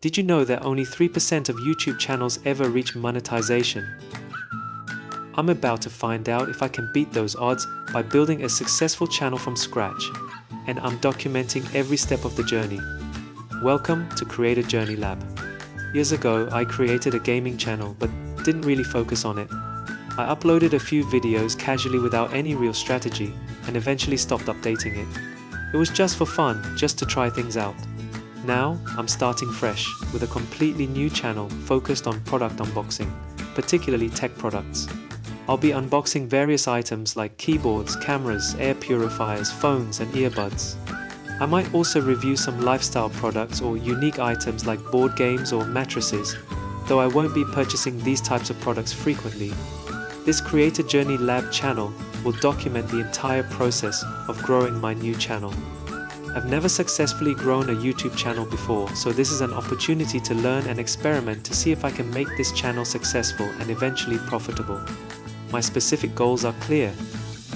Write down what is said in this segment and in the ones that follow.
Did you know that only 3% of YouTube channels ever reach monetization? I'm about to find out if I can beat those odds by building a successful channel from scratch, and I'm documenting every step of the journey. Welcome to Creator Journey Lab. Years ago, I created a gaming channel but didn't really focus on it. I uploaded a few videos casually without any real strategy and eventually stopped updating it. It was just for fun, just to try things out. Now, I'm starting fresh, with a completely new channel focused on product unboxing, particularly tech products. I'll be unboxing various items like keyboards, cameras, air purifiers, phones and earbuds. I might also review some lifestyle products or unique items like board games or mattresses, though I won't be purchasing these types of products frequently. This Creator Journey Lab channel will document the entire process of growing my new channel. I've never successfully grown a YouTube channel before, so this is an opportunity to learn and experiment to see if I can make this channel successful and eventually profitable. My specific goals are clear.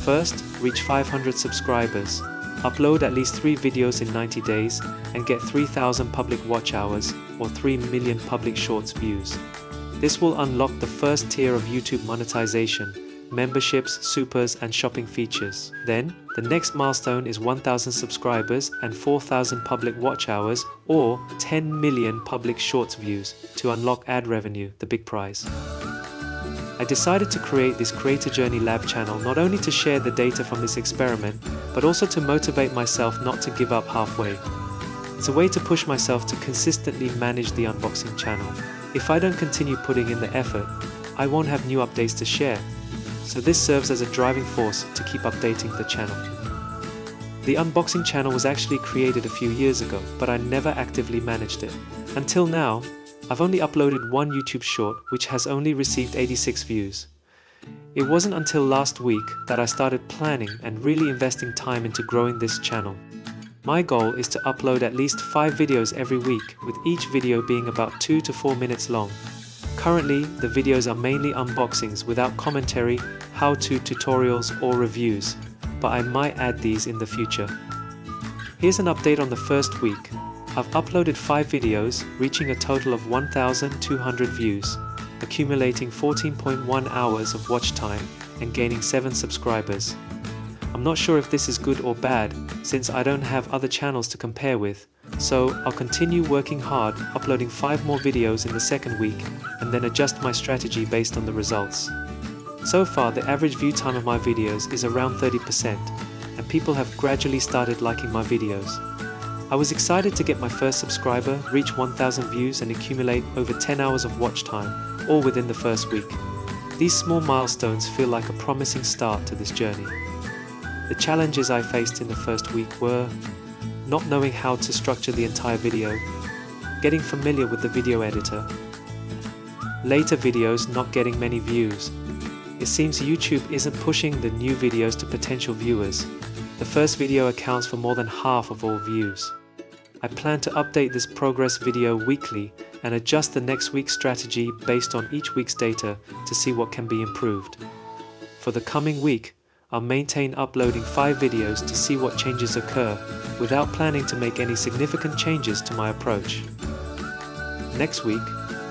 First, reach 500 subscribers, upload at least 3 videos in 90 days, and get 3,000 public watch hours or 3 million public shorts views. This will unlock the first tier of YouTube monetization, memberships, supers and shopping features. Then, the next milestone is 1,000 subscribers and 4,000 public watch hours or 10 million public shorts views to unlock ad revenue, the big prize. I decided to create this Creator Journey Lab channel not only to share the data from this experiment, but also to motivate myself not to give up halfway. It's a way to push myself to consistently manage the unboxing channel. If I don't continue putting in the effort, I won't have new updates to share. So this serves as a driving force to keep updating the channel. The unboxing channel was actually created a few years ago, but I never actively managed it. Until now, I've only uploaded one YouTube short which has only received 86 views. It wasn't until last week that I started planning and really investing time into growing this channel. My goal is to upload at least 5 videos every week, with each video being about 2 to 4 minutes long. Currently, the videos are mainly unboxings without commentary, how-to tutorials or reviews, but I might add these in the future. Here's an update on the first week. I've uploaded 5 videos, reaching a total of 1,200 views, accumulating 14.1 hours of watch time and gaining 7 subscribers. I'm not sure if this is good or bad, since I don't have other channels to compare with, so I'll continue working hard, uploading 5 more videos in the second week, and then adjust my strategy based on the results. So far, the average view time of my videos is around 30%, and people have gradually started liking my videos. I was excited to get my first subscriber, reach 1,000 views and accumulate over 10 hours of watch time, all within the first week. These small milestones feel like a promising start to this journey. The challenges I faced in the first week were not knowing how to structure the entire video, getting familiar with the video editor, later videos not getting many views. It seems YouTube isn't pushing the new videos to potential viewers. The first video accounts for more than half of all views. I plan to update this progress video weekly and adjust the next week's strategy based on each week's data to see what can be improved. For the coming week, I'll maintain uploading 5 videos to see what changes occur, without planning to make any significant changes to my approach. Next week,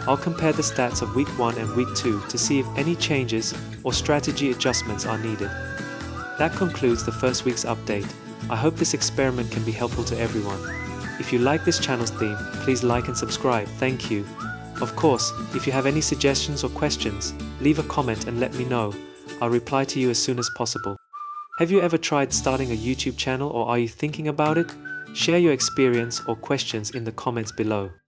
I'll compare the stats of week 1 and week 2 to see if any changes or strategy adjustments are needed. That concludes the first week's update. I hope this experiment can be helpful to everyone. If you like this channel's theme, please like and subscribe. Thank you. Of course, if you have any suggestions or questions, leave a comment and let me know. I'll reply to you as soon as possible. Have you ever tried starting a YouTube channel, or are you thinking about it? Share your experience or questions in the comments below.